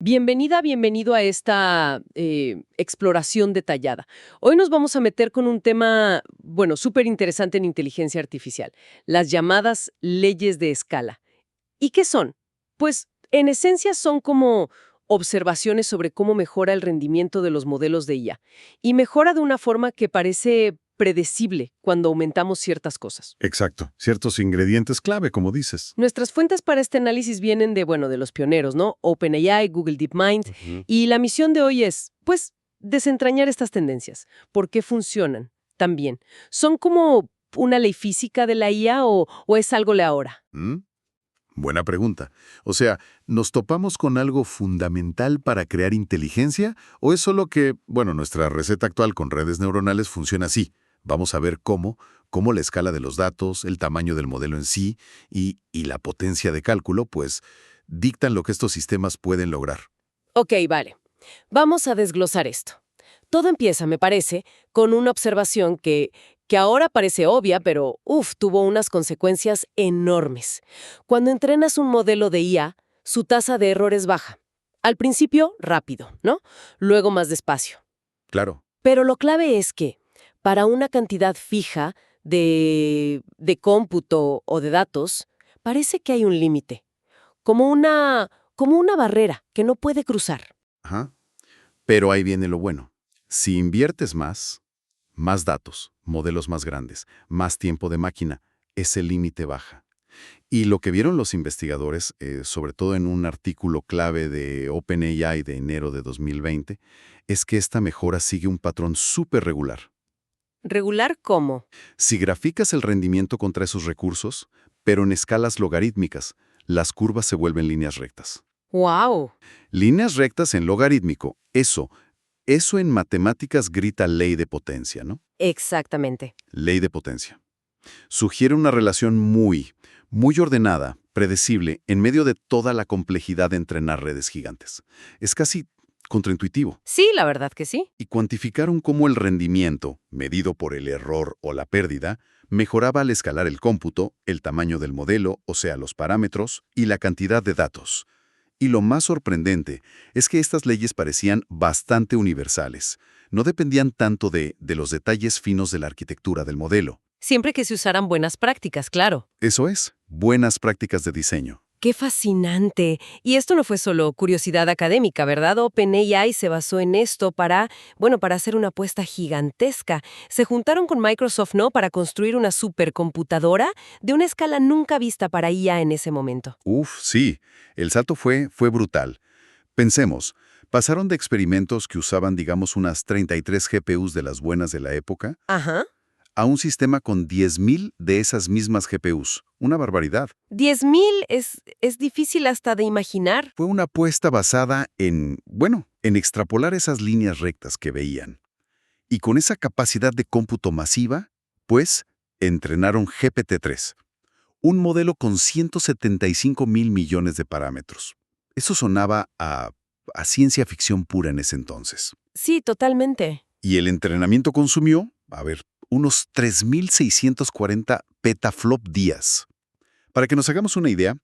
Bienvenido a esta exploración detallada. Hoy nos vamos a meter con un tema, bueno, súper interesante en inteligencia artificial, las llamadas leyes de escala. ¿Y qué son? Pues, en esencia son como observaciones sobre cómo mejora el rendimiento de los modelos de IA. Y mejora de una forma que parece predecible cuando aumentamos ciertas cosas. Exacto, ciertos ingredientes clave, como dices. Nuestras fuentes para este análisis vienen de, bueno, de los pioneros, ¿no? OpenAI, Google DeepMind. Ujú. Y la misión de hoy es, pues, desentrañar estas tendencias. ¿Por qué funcionan tan bien? ¿Son como una ley física de la IA o es algo de ahora? ¿Mm? Buena pregunta. O sea, ¿nos topamos con algo fundamental para crear inteligencia? ¿O es solo que, bueno, nuestra receta actual con redes neuronales funciona así? Vamos a ver cómo la escala de los datos, el tamaño del modelo en sí y la potencia de cálculo, pues, dictan lo que estos sistemas pueden lograr. Ok, vale. Vamos a desglosar esto. Todo empieza, me parece, con una observación que ahora parece obvia, pero tuvo unas consecuencias enormes. Cuando entrenas un modelo de IA, su tasa de error es baja. Al principio, rápido, ¿no? Luego más despacio. Claro. Pero lo clave es que, para una cantidad fija de cómputo o de datos, parece que hay un límite, como una barrera que no puede cruzar. Ajá. Pero ahí viene lo bueno. Si inviertes más datos, modelos más grandes, más tiempo de máquina, ese límite baja. Y lo que vieron los investigadores, sobre todo en un artículo clave de OpenAI de enero de 2020, es que esta mejora sigue un patrón súper regular. ¿Regular cómo? Si graficas el rendimiento contra esos recursos, pero en escalas logarítmicas, las curvas se vuelven líneas rectas. ¡Wow! Líneas rectas en logarítmico, eso en matemáticas grita ley de potencia, ¿no? Exactamente. Ley de potencia. Sugiere una relación muy ordenada, predecible, en medio de toda la complejidad de entrenar redes gigantes. Es casi contraintuitivo. Sí, la verdad que sí. Y cuantificaron cómo el rendimiento, medido por el error o la pérdida, mejoraba al escalar el cómputo, el tamaño del modelo, o sea, los parámetros, y la cantidad de datos. Y lo más sorprendente es que estas leyes parecían bastante universales. No dependían tanto de los detalles finos de la arquitectura del modelo. Siempre que se usaran buenas prácticas, claro. Eso es, buenas prácticas de diseño. ¡Qué fascinante! Y esto no fue solo curiosidad académica, ¿verdad? OpenAI se basó en esto para hacer una apuesta gigantesca. Se juntaron con Microsoft, ¿no?, para construir una supercomputadora de una escala nunca vista para IA en ese momento. Uf, sí, el salto fue brutal. Pensemos, pasaron de experimentos que usaban, digamos, unas 33 GPUs de las buenas de la época, Ajá. a un sistema con 10.000 de esas mismas GPUs. Una barbaridad. 10.000 es difícil hasta de imaginar. Fue una apuesta basada en extrapolar esas líneas rectas que veían. Y con esa capacidad de cómputo masiva, pues, entrenaron GPT-3, un modelo con 175.000 millones de parámetros. Eso sonaba a ciencia ficción pura en ese entonces. Sí, totalmente. Y el entrenamiento consumió, unos 3.640 petaflop días. Para que nos hagamos una idea,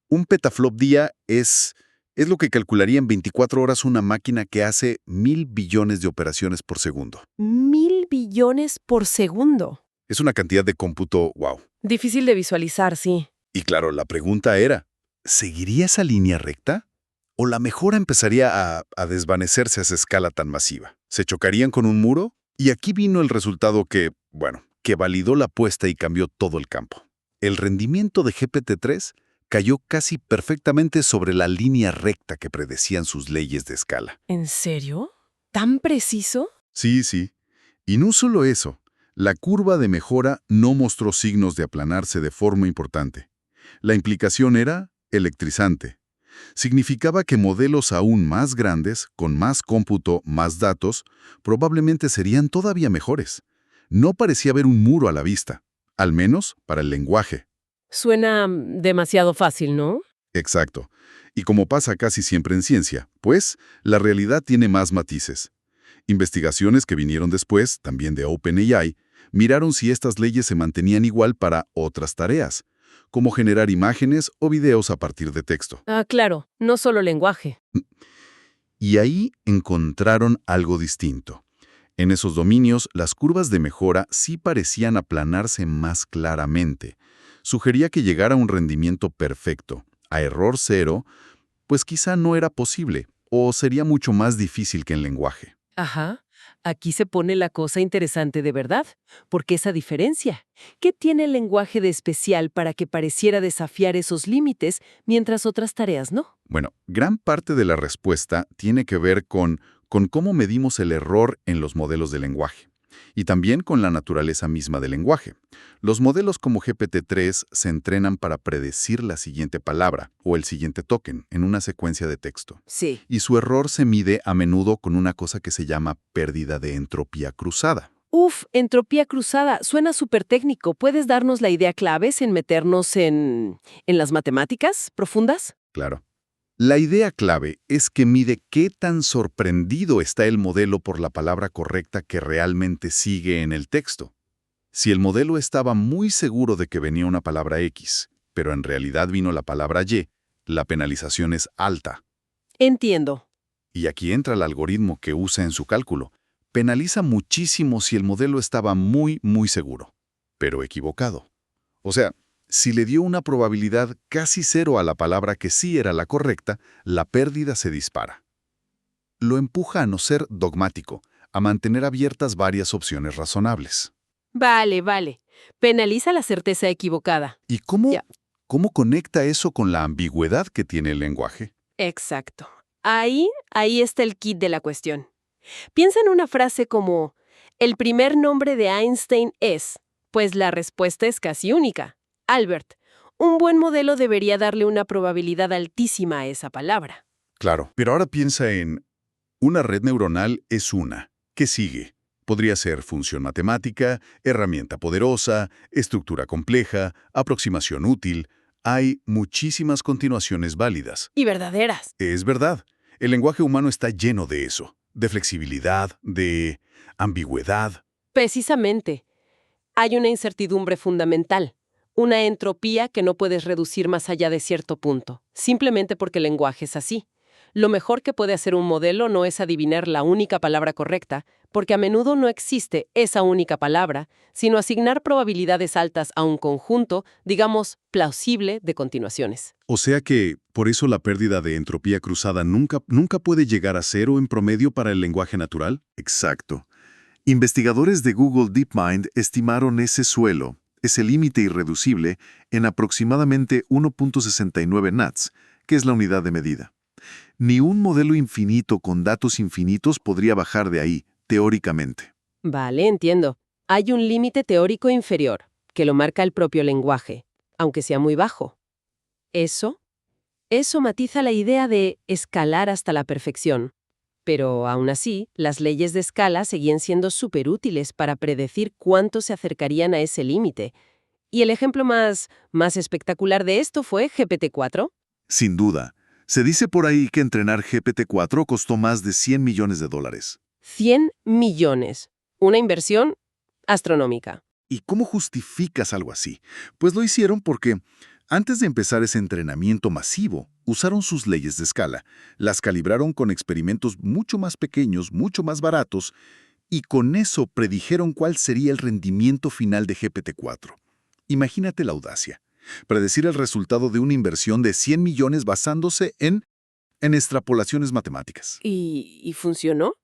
un petaflop día es lo que calcularía en 24 horas una máquina que hace 1.000 billones de operaciones por segundo. 1.000 billones por segundo. Es una cantidad de cómputo, wow. Difícil de visualizar, sí. Y claro, la pregunta era, ¿seguiría esa línea recta? ¿O la mejora empezaría a desvanecerse a esa escala tan masiva? ¿Se chocarían con un muro? Y aquí vino el resultado que validó la apuesta y cambió todo el campo. El rendimiento de GPT-3 cayó casi perfectamente sobre la línea recta que predecían sus leyes de escala. ¿En serio? ¿Tan preciso? Sí, sí. Y no solo eso, la curva de mejora no mostró signos de aplanarse de forma importante. La implicación era electrizante. Significaba que modelos aún más grandes, con más cómputo, más datos, probablemente serían todavía mejores. No parecía haber un muro a la vista, al menos para el lenguaje. Suena demasiado fácil, ¿no? Exacto. Y como pasa casi siempre en ciencia, pues, la realidad tiene más matices. Investigaciones que vinieron después, también de OpenAI, miraron si estas leyes se mantenían igual para otras tareas, como generar imágenes o videos a partir de texto. Ah, claro, no solo lenguaje. Y ahí encontraron algo distinto. En esos dominios, las curvas de mejora sí parecían aplanarse más claramente. Sugería que llegar a un rendimiento perfecto, a error cero, pues quizá no era posible, o sería mucho más difícil que en lenguaje. Ajá. Aquí se pone la cosa interesante de verdad. ¿Por qué esa diferencia? ¿Qué tiene el lenguaje de especial para que pareciera desafiar esos límites mientras otras tareas no? Bueno, gran parte de la respuesta tiene que ver con cómo medimos el error en los modelos de lenguaje y también con la naturaleza misma del lenguaje. Los modelos como GPT-3 se entrenan para predecir la siguiente palabra o el siguiente token en una secuencia de texto. Sí. Y su error se mide a menudo con una cosa que se llama pérdida de entropía cruzada. Uf, entropía cruzada. Suena súper técnico. ¿Puedes darnos la idea clave sin meternos en las matemáticas profundas? Claro. La idea clave es que mide qué tan sorprendido está el modelo por la palabra correcta que realmente sigue en el texto. Si el modelo estaba muy seguro de que venía una palabra X, pero en realidad vino la palabra Y, la penalización es alta. Entiendo. Y aquí entra el algoritmo que usa en su cálculo. Penaliza muchísimo si el modelo estaba muy seguro, pero equivocado. O sea, si le dio una probabilidad casi cero a la palabra que sí era la correcta, la pérdida se dispara. Lo empuja a no ser dogmático, a mantener abiertas varias opciones razonables. Vale. Penaliza la certeza equivocada. ¿Y cómo, Ya. cómo conecta eso con la ambigüedad que tiene el lenguaje? Exacto. Ahí está el kit de la cuestión. Piensa en una frase como, el primer nombre de Einstein es, pues la respuesta es casi única. Albert, un buen modelo debería darle una probabilidad altísima a esa palabra. Claro, pero ahora piensa en una red neuronal es una. ¿Qué sigue? Podría ser función matemática, herramienta poderosa, estructura compleja, aproximación útil. Hay muchísimas continuaciones válidas. Y verdaderas. Es verdad, el lenguaje humano está lleno de eso, de flexibilidad, de ambigüedad. Precisamente. Hay una incertidumbre fundamental, una entropía que no puedes reducir más allá de cierto punto, simplemente porque el lenguaje es así. Lo mejor que puede hacer un modelo no es adivinar la única palabra correcta, porque a menudo no existe esa única palabra, sino asignar probabilidades altas a un conjunto, digamos, plausible de continuaciones. O sea que, por eso la pérdida de entropía cruzada nunca puede llegar a cero en promedio para el lenguaje natural. Exacto. Investigadores de Google DeepMind estimaron ese suelo, ese límite irreducible, en aproximadamente 1.69 nats, que es la unidad de medida. Ni un modelo infinito con datos infinitos podría bajar de ahí, teóricamente. Vale, entiendo. Hay un límite teórico inferior, que lo marca el propio lenguaje, aunque sea muy bajo. Eso matiza la idea de escalar hasta la perfección. Pero, aún así, las leyes de escala seguían siendo súper útiles para predecir cuánto se acercarían a ese límite. Y el ejemplo más espectacular de esto fue GPT-4. Sin duda. Se dice por ahí que entrenar GPT-4 costó más de $100 millones. 100 millones. Una inversión astronómica. ¿Y cómo justificas algo así? Pues lo hicieron porque, antes de empezar ese entrenamiento masivo, usaron sus leyes de escala, las calibraron con experimentos mucho más pequeños, mucho más baratos, y con eso predijeron cuál sería el rendimiento final de GPT-4. Imagínate la audacia. Predecir el resultado de una inversión de 100 millones basándose en extrapolaciones matemáticas. ¿Y funcionó?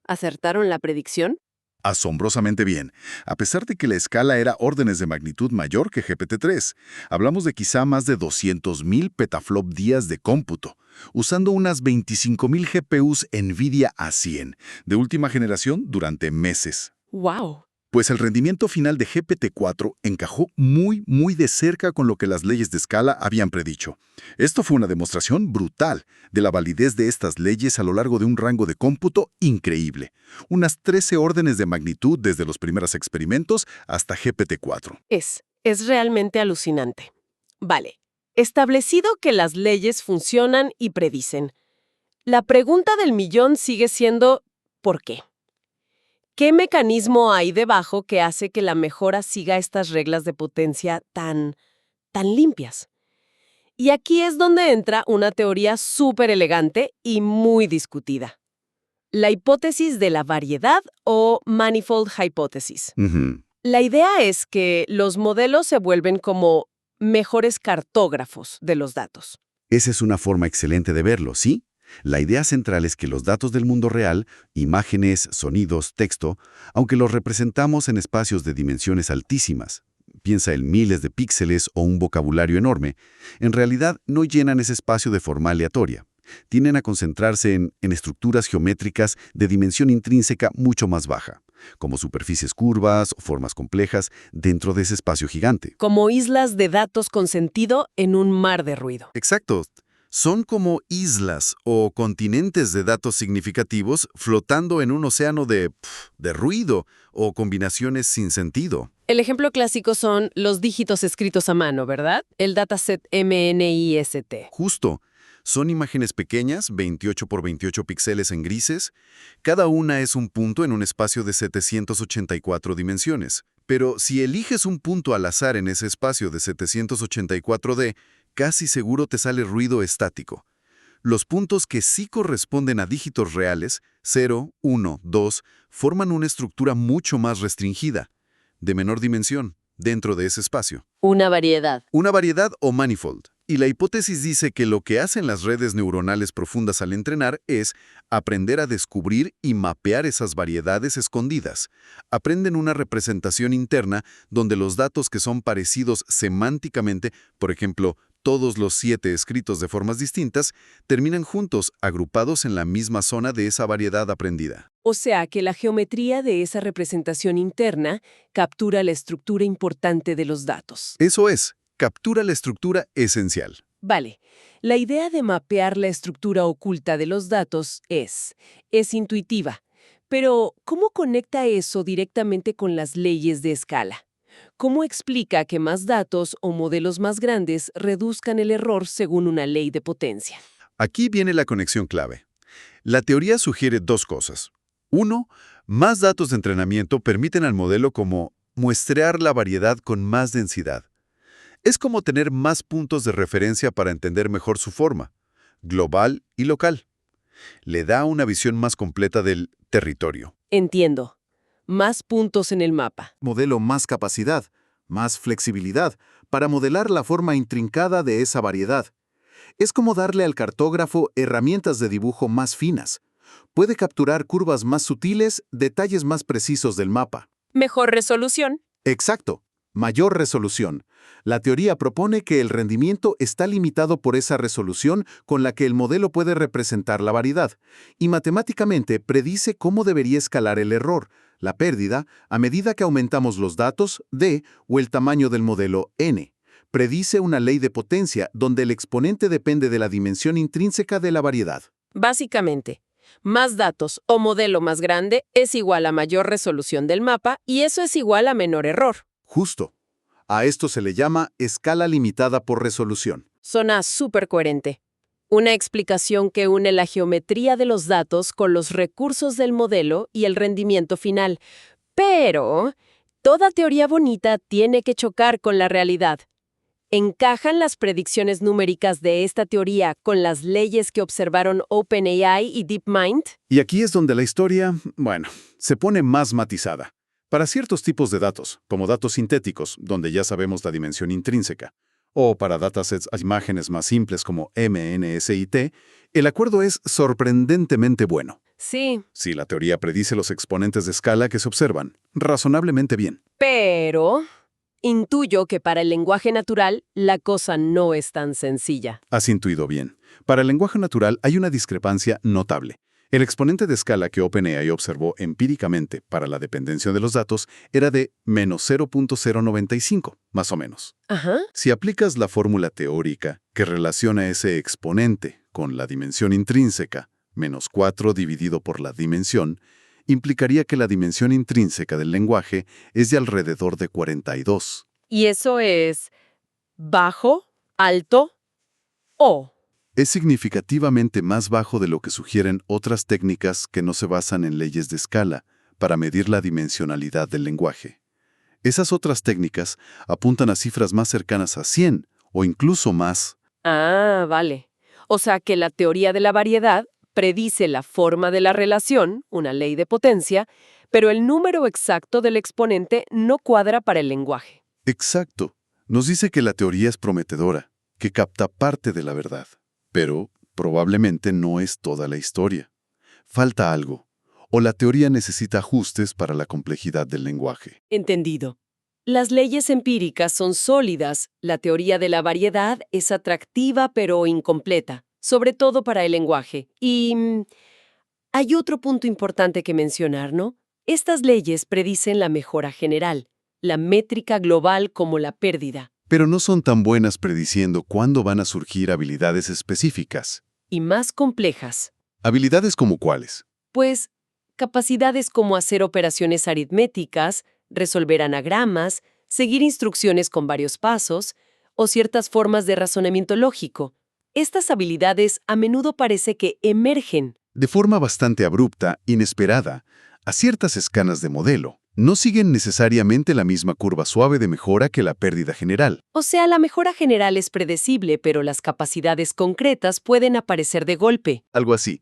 ¿Acertaron la predicción? Asombrosamente bien, a pesar de que la escala era órdenes de magnitud mayor que GPT-3. Hablamos de quizá más de 200.000 petaflop días de cómputo, usando unas 25.000 GPUs NVIDIA A100 de última generación durante meses. ¡Wow! Pues el rendimiento final de GPT-4 encajó muy de cerca con lo que las leyes de escala habían predicho. Esto fue una demostración brutal de la validez de estas leyes a lo largo de un rango de cómputo increíble. Unas 13 órdenes de magnitud desde los primeros experimentos hasta GPT-4. Es realmente alucinante. Vale, establecido que las leyes funcionan y predicen. La pregunta del millón sigue siendo ¿por qué? ¿Qué mecanismo hay debajo que hace que la mejora siga estas reglas de potencia tan limpias? Y aquí es donde entra una teoría súper elegante y muy discutida. La hipótesis de la variedad o Manifold Hypothesis. Ujú. La idea es que los modelos se vuelven como mejores cartógrafos de los datos. Esa es una forma excelente de verlo, ¿sí? La idea central es que los datos del mundo real, imágenes, sonidos, texto, aunque los representamos en espacios de dimensiones altísimas, piensa en miles de píxeles o un vocabulario enorme, en realidad no llenan ese espacio de forma aleatoria. Tienden a concentrarse en estructuras geométricas de dimensión intrínseca mucho más baja, como superficies curvas o formas complejas dentro de ese espacio gigante. Como islas de datos con sentido en un mar de ruido. Exacto. Son como islas o continentes de datos significativos flotando en un océano de ruido o combinaciones sin sentido. El ejemplo clásico son los dígitos escritos a mano, ¿verdad? El dataset MNIST. Justo. Son imágenes pequeñas, 28 por 28 píxeles en grises. Cada una es un punto en un espacio de 784 dimensiones. Pero si eliges un punto al azar en ese espacio de 784D, casi seguro te sale ruido estático. Los puntos que sí corresponden a dígitos reales, 0, 1, 2, forman una estructura mucho más restringida, de menor dimensión, dentro de ese espacio. Una variedad. Una variedad o manifold. Y la hipótesis dice que lo que hacen las redes neuronales profundas al entrenar es aprender a descubrir y mapear esas variedades escondidas. Aprenden una representación interna donde los datos que son parecidos semánticamente, por ejemplo, todos los 7 escritos de formas distintas, terminan juntos, agrupados en la misma zona de esa variedad aprendida. O sea que la geometría de esa representación interna captura la estructura importante de los datos. Eso es, captura la estructura esencial. Vale, la idea de mapear la estructura oculta de los datos es intuitiva, pero ¿cómo conecta eso directamente con las leyes de escala? ¿Cómo explica que más datos o modelos más grandes reduzcan el error según una ley de potencia? Aquí viene la conexión clave. La teoría sugiere 2 cosas. 1, más datos de entrenamiento permiten al modelo como muestrear la variedad con más densidad. Es como tener más puntos de referencia para entender mejor su forma, global y local. Le da una visión más completa del territorio. Entiendo. Más puntos en el mapa. Modelo más capacidad, más flexibilidad, para modelar la forma intrincada de esa variedad. Es como darle al cartógrafo herramientas de dibujo más finas. Puede capturar curvas más sutiles, detalles más precisos del mapa. Mejor resolución. Exacto, mayor resolución. La teoría propone que el rendimiento está limitado por esa resolución con la que el modelo puede representar la variedad, y matemáticamente predice cómo debería escalar el error, la pérdida, a medida que aumentamos los datos, D, o el tamaño del modelo, N. Predice una ley de potencia donde el exponente depende de la dimensión intrínseca de la variedad. Básicamente, más datos o modelo más grande es igual a mayor resolución del mapa y eso es igual a menor error. Justo. A esto se le llama escala limitada por resolución. Suena súper coherente. Una explicación que une la geometría de los datos con los recursos del modelo y el rendimiento final. Pero toda teoría bonita tiene que chocar con la realidad. ¿Encajan las predicciones numéricas de esta teoría con las leyes que observaron OpenAI y DeepMind? Y aquí es donde la historia, se pone más matizada. Para ciertos tipos de datos, como datos sintéticos, donde ya sabemos la dimensión intrínseca, o para datasets a imágenes más simples como MNSIT, el acuerdo es sorprendentemente bueno. Sí, Si la teoría predice los exponentes de escala que se observan, razonablemente bien. pero intuyo que para el lenguaje natural la cosa no es tan sencilla. Has intuido bien. Para el lenguaje natural hay una discrepancia notable. El exponente de escala que OpenAI observó empíricamente para la dependencia de los datos era de menos 0.095, más o menos. Ajá. Si aplicas la fórmula teórica que relaciona ese exponente con la dimensión intrínseca, menos 4 dividido por la dimensión, implicaría que la dimensión intrínseca del lenguaje es de alrededor de 42. ¿Y eso es bajo, alto o? Es significativamente más bajo de lo que sugieren otras técnicas que no se basan en leyes de escala para medir la dimensionalidad del lenguaje. Esas otras técnicas apuntan a cifras más cercanas a 100 o incluso más. Ah, vale. O sea que la teoría de la variedad predice la forma de la relación, una ley de potencia, pero el número exacto del exponente no cuadra para el lenguaje. Exacto. Nos dice que la teoría es prometedora, que capta parte de la verdad, pero probablemente no es toda la historia. Falta algo, o la teoría necesita ajustes para la complejidad del lenguaje. Entendido. Las leyes empíricas son sólidas, la teoría de la variedad es atractiva pero incompleta, sobre todo para el lenguaje. Y hay otro punto importante que mencionar, ¿no? Estas leyes predicen la mejora general, la métrica global como la pérdida, Pero no son tan buenas prediciendo cuándo van a surgir habilidades específicas. y más complejas, ¿Habilidades como cuáles? pues capacidades como hacer operaciones aritméticas, resolver anagramas, seguir instrucciones con varios pasos, o ciertas formas de razonamiento lógico. Estas habilidades a menudo parece que emergen. De forma bastante abrupta, inesperada, a ciertas escalas de modelo. No siguen necesariamente la misma curva suave de mejora que la pérdida general. O sea, la mejora general es predecible, pero las capacidades concretas pueden aparecer de golpe. Algo así.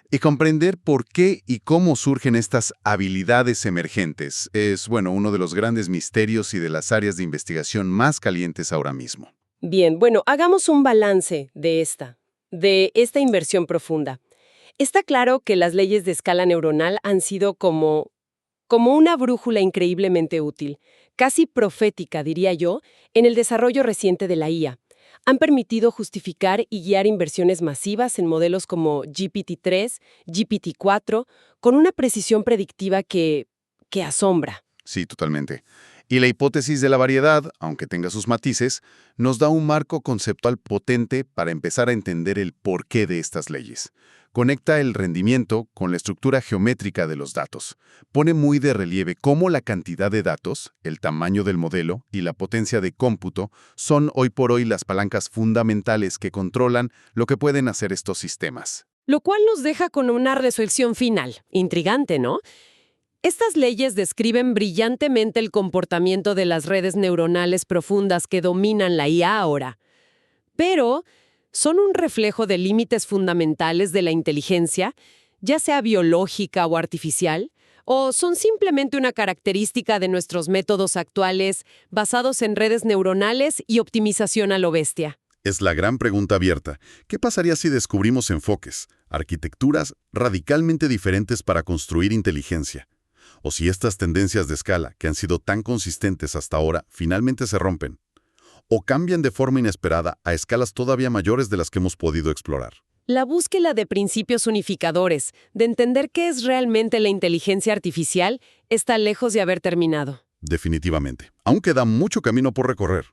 Y comprender por qué y cómo surgen estas habilidades emergentes es, uno de los grandes misterios y de las áreas de investigación más calientes ahora mismo. Bien, bueno, hagamos un balance de esta inversión profunda. Está claro que las leyes de escala neuronal han sido como una brújula increíblemente útil, casi profética, diría yo, en el desarrollo reciente de la IA. Han permitido justificar y guiar inversiones masivas en modelos como GPT-3, GPT-4, con una precisión predictiva que asombra. Sí, totalmente. Y la hipótesis de la variedad, aunque tenga sus matices, nos da un marco conceptual potente para empezar a entender el porqué de estas leyes. Conecta el rendimiento con la estructura geométrica de los datos. Pone muy de relieve cómo la cantidad de datos, el tamaño del modelo y la potencia de cómputo son hoy por hoy las palancas fundamentales que controlan lo que pueden hacer estos sistemas. Lo cual nos deja con una resolución final. Intrigante, ¿no? Estas leyes describen brillantemente el comportamiento de las redes neuronales profundas que dominan la IA ahora. Pero son un reflejo de límites fundamentales de la inteligencia, ya sea biológica o artificial, o son simplemente una característica de nuestros métodos actuales basados en redes neuronales y optimización a lo bestia. Es la gran pregunta abierta. ¿Qué pasaría si descubrimos enfoques, arquitecturas radicalmente diferentes para construir inteligencia? O si estas tendencias de escala, que han sido tan consistentes hasta ahora, finalmente se rompen. O cambian de forma inesperada a escalas todavía mayores de las que hemos podido explorar. La búsqueda de principios unificadores, de entender qué es realmente la inteligencia artificial, está lejos de haber terminado. Definitivamente. Aún queda mucho camino por recorrer.